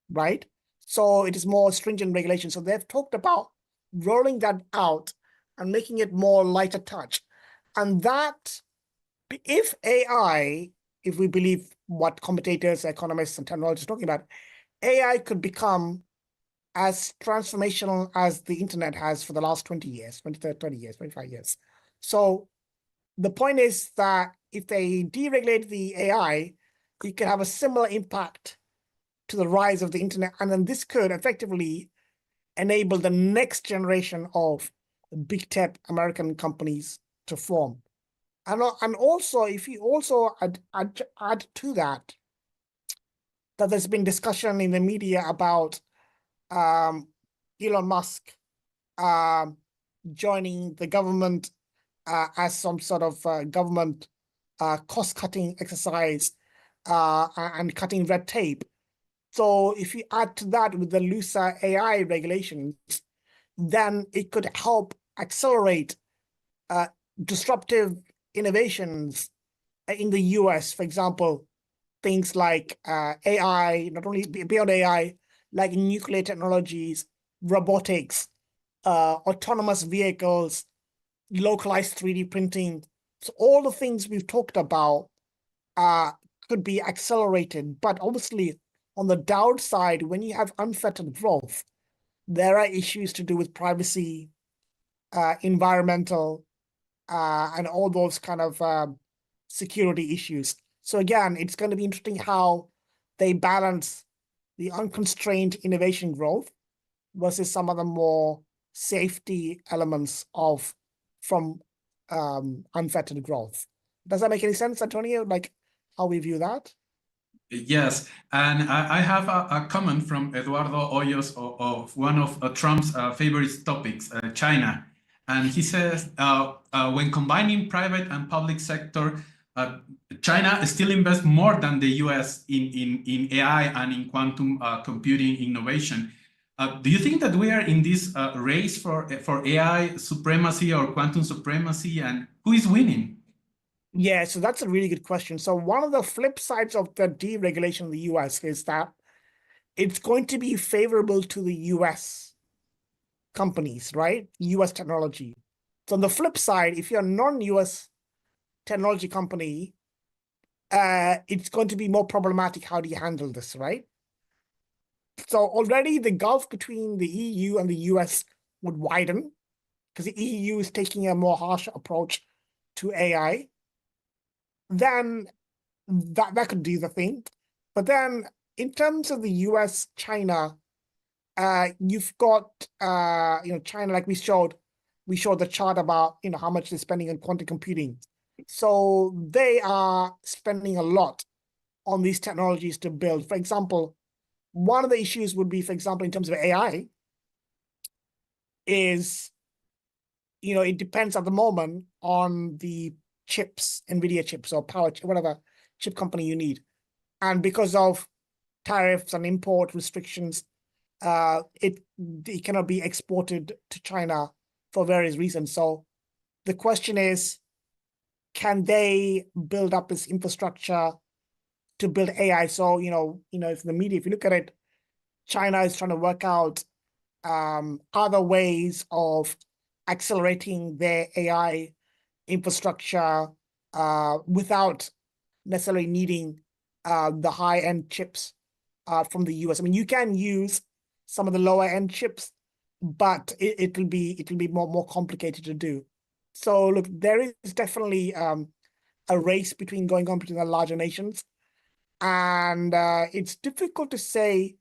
right? So it is more stringent regulation. So they've talked about rolling that out and making it more lighter touch. And that, if AI, if we believe what commentators, economists, and technologists are talking about, AI could become as transformational as the internet has for the last 20 years, 20 years, 25 years. So the point is that if they deregulate the AI, it could have a similar impact to the rise of the internet. And then this could effectively enable the next generation of big tech American companies to form. And also, if you also add to that there's been discussion in the media about Elon Musk joining the government as some sort of government cost-cutting exercise and cutting red tape. So if you add to that with the looser AI regulations, then it could help accelerate disruptive innovations in the US, for example, things like AI, not only beyond AI, like nuclear technologies, robotics, autonomous vehicles, localized 3D printing. So all the things we've talked about could be accelerated. But obviously, on the downside, when you have unfettered growth, there are issues to do with privacy, environmental, and all those kind of security issues. So again, it's going to be interesting how they balance the unconstrained innovation growth versus some of the more safety elements from unfettered growth. Does that make any sense, Antonio? Like how we view that? Yes, and I have a comment from Eduardo Hoyos of one of Trump's favorite topics, China. And he says, when combining private and public sector, China still invests more than the US in AI and in quantum computing innovation. Do you think that we are in this race for AI supremacy or quantum supremacy, and who is winning? Yeah, so that's a really good question. So one of the flip sides of the deregulation in the US is that it's going to be favorable to the US companies, right? US technology. So on the flip side, if you're a non-US technology company, it's going to be more problematic. How do you handle this, right? So already the gulf between the EU and the US would widen because the EU is taking a more harsh approach to AI. then that could do the thing. But then in terms of the US, China, you've got China, like we showed the chart about how much they're spending on quantum computing. So they are spending a lot on these technologies to build. For example, one of the issues would be, for example, in terms of AI, is it depends at the moment on the chips, NVIDIA chips or whatever chip company you need. And because of tariffs and import restrictions, it cannot be exported to China for various reasons. So the question is, can they build up this infrastructure to build AI? So, if the media, if you look at it, China is trying to work out other ways of accelerating their AI infrastructure without necessarily needing the high-end chips from the US. I mean, you can use some of the lower-end chips, but it'll be more complicated to do. So look, there is definitely a race between the larger nations, and it's difficult to say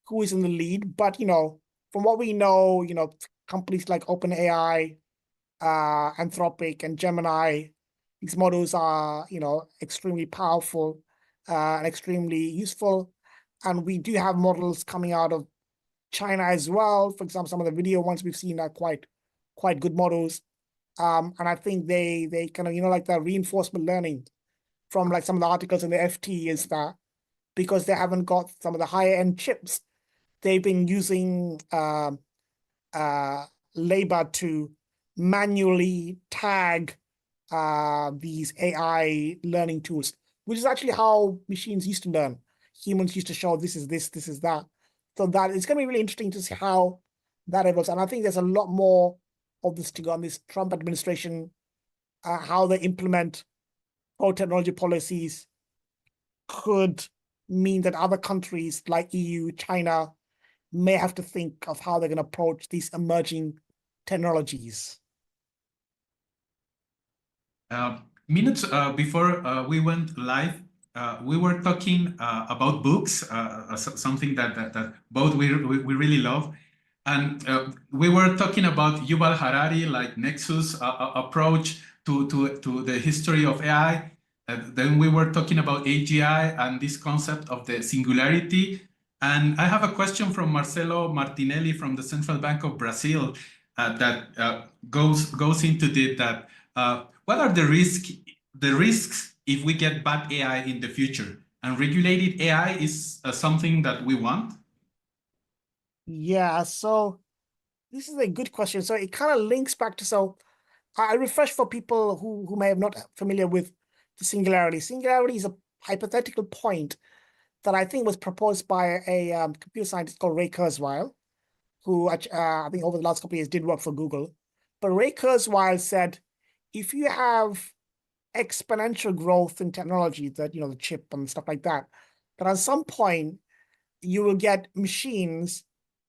who is in the lead. But from what we know, companies like OpenAI, Anthropic, and Gemini, these models are extremely powerful and extremely useful. And we do have models coming out of China as well. For example, some of the video ones we've seen are quite good models. And I think they kind of like the reinforcement learning from like some of the articles in the FT is that because they haven't got some of the higher end chips, they've been using labor to manually tag these AI learning tools, which is actually how machines used to learn. Humans used to show this is this, this is that. So that it's going to be really interesting to see how that evolves. And I think there's a lot more of this to go on this Trump administration, how they implement pro-technology policies could mean that other countries like EU, China, may have to think of how they're going to approach these emerging technologies. Minutes before we went live, we were talking about books, something that both we really love. And we were talking about Yuval Harari, like Nexus approach to the history of AI. Then we were talking about AGI and this concept of the singularity. And I have a question from Marcelo Martinelli from the Central Bank of Brazil that goes into that. What are the risks if we get bad AI in the future? And regulated AI is something that we want? Yeah, so this is a good question. So it kind of links back to, so I refresh for people who may have not familiar with the singularity. Singularity is a hypothetical point that I think was proposed by a computer scientist called Ray Kurzweil, who I think over the last couple of years did work for Google. But Ray Kurzweil said, if you have exponential growth in technology, that the chip and stuff like that, that at some point you will get machines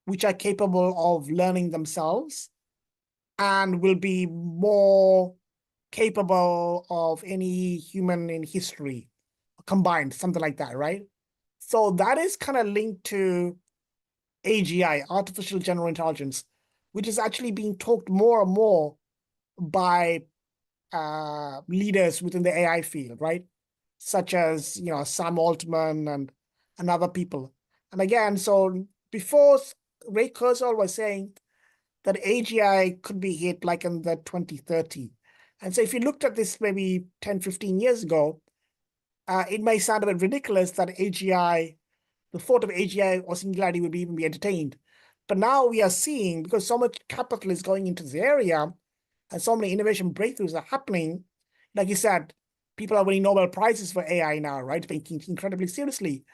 which are capable of learning themselves and will be more capable of any human in history combined, something like that, right? So that is kind of linked to AGI, artificial general intelligence, which is actually being talked more and more by leaders within the AI field, right? Such as, Sam Altman and other people. And again, so before, Ray Kurzweil was saying that AGI could be hit like in the 2030. And so if you looked at this maybe 10, 15 years ago, it may sound a bit ridiculous that AGI, the thought of AGI or singularity would even be entertained. But now we are seeing, because so much capital is going into this area and so many innovation breakthroughs are happening, like you said, people are winning Nobel Prizes for AI now, right? Taking incredibly seriously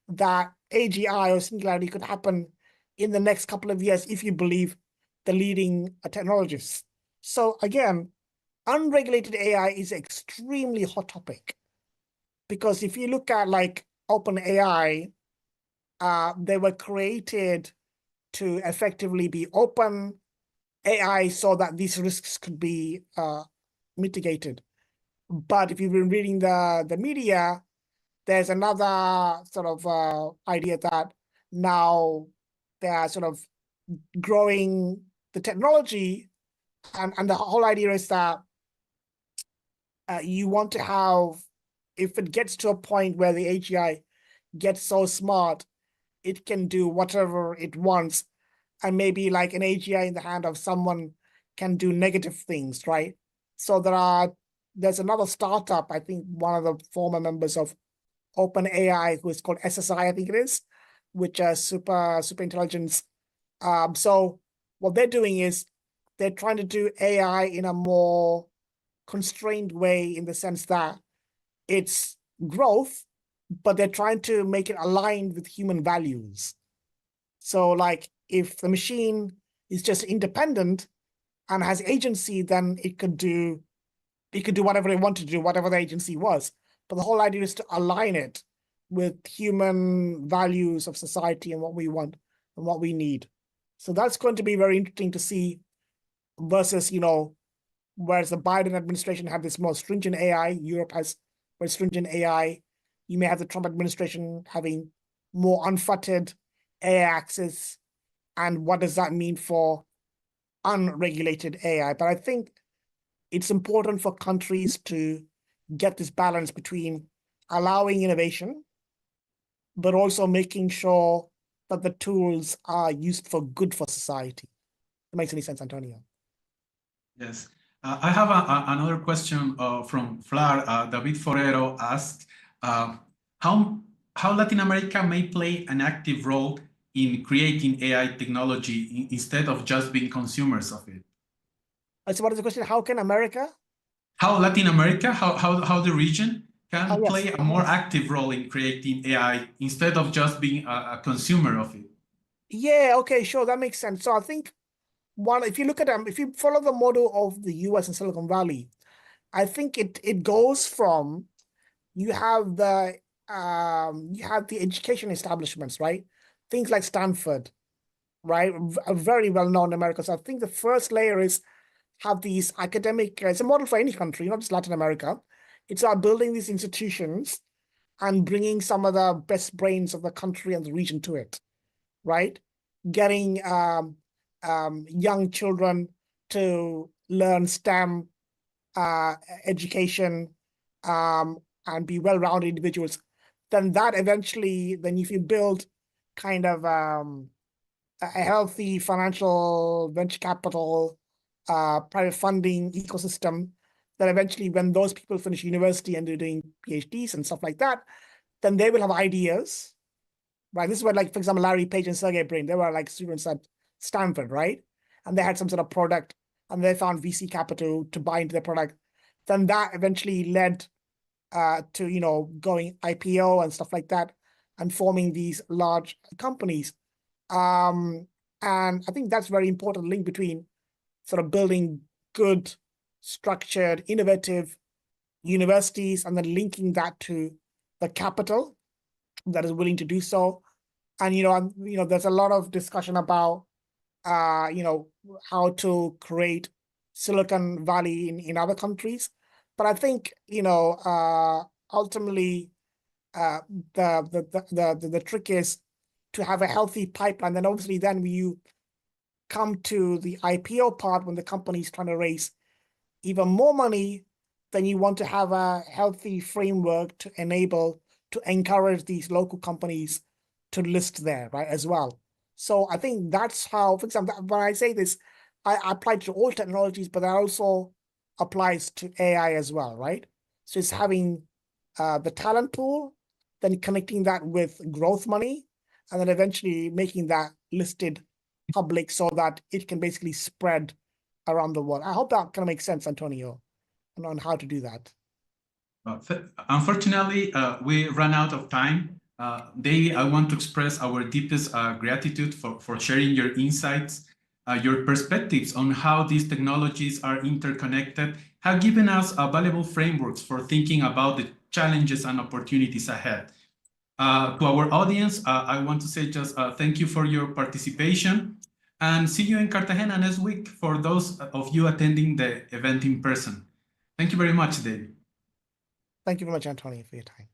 that AGI or singularity could happen in the next couple of years if you believe the leading technologists. So again, unregulated AI is an extremely hot topic, because if you look at like OpenAI, they were created to effectively be open AI so that these risks could be mitigated. But if you've been reading the media, there's another sort of idea that now they are sort of growing the technology, and the whole idea is that you want to have, if it gets to a point where the AGI gets so smart, it can do whatever it wants, and maybe like an AGI in the hand of someone can do negative things, right? So there's another startup, I think one of the former members of OpenAI, who is called SSI, I think it is, which is super intelligence. So what they're doing is they're trying to do AI in a more constrained way, in the sense that it's growth, but they're trying to make it aligned with human values. So like if the machine is just independent and has agency, then it could do whatever it wanted to do, whatever the agency was. But the whole idea is to align it with human values of society and what we want and what we need. So that's going to be very interesting to see, versus, whereas the Biden administration had this more stringent AI, Europe has very stringent AI. You may have the Trump administration having more unfettered AI access. And what does that mean for unregulated AI? But I think it's important for countries to get this balance between allowing innovation, but also making sure that the tools are used for good for society. That makes any sense, Antonio? Yes. I have another question from FLAR. David Forero asked, how Latin America may play an active role in creating AI technology instead of just being consumers of it. So what is the question? How can America? How Latin America, how the region can Yes. play a more active role in creating AI instead of just being a consumer of it. Yeah, okay, sure, that makes sense. So I think if you look at them, if you follow the model of the US and Silicon Valley, I think it goes from, you have the education establishments, right? Things like Stanford, right? Are very well known in America. So I think the first layer is have these academic, it's a model for any country, not just Latin America. It's about building these institutions and bringing some of the best brains of the country and the region to it, right? Getting young children to learn STEM education and be well-rounded individuals. Then that eventually, then if you build kind of a healthy financial venture capital, private funding ecosystem, then eventually when those people finish university and they're doing PhDs and stuff like that, then they will have ideas, right? This is what, like, for example, Larry Page and Sergey Brin, they were like students at Stanford, right? And they had some sort of product and they found VC capital to buy into their product. Then that eventually led to, going IPO and stuff like that and forming these large companies. And I think that's very important link between sort of building good, structured, innovative universities and then linking that to the capital that is willing to do so. And, there's a lot of discussion about, how to create Silicon Valley in other countries. But I think, ultimately, the trick is to have a healthy pipeline. Then obviously then when you come to the IPO part, when the company is trying to raise even more money, then you want to have a healthy framework to encourage these local companies to list there, right, as well. So I think that's how, for example, when I say this, I apply to all technologies, but that also applies to AI as well, right? So it's having the talent pool, then connecting that with growth money, and then eventually making that listed public so that it can basically spread around the world. I hope that kind of makes sense, Antonio, on how to do that. Unfortunately, we ran out of time. Davey, I want to express our deepest gratitude for sharing your insights. Your perspectives on how these technologies are interconnected have given us valuable frameworks for thinking about the challenges and opportunities ahead. To our audience, I want to say just thank you for your participation and see you in Cartagena next week for those of you attending the event in person. Thank you very much, David. Thank you very much, Antonio, for your time.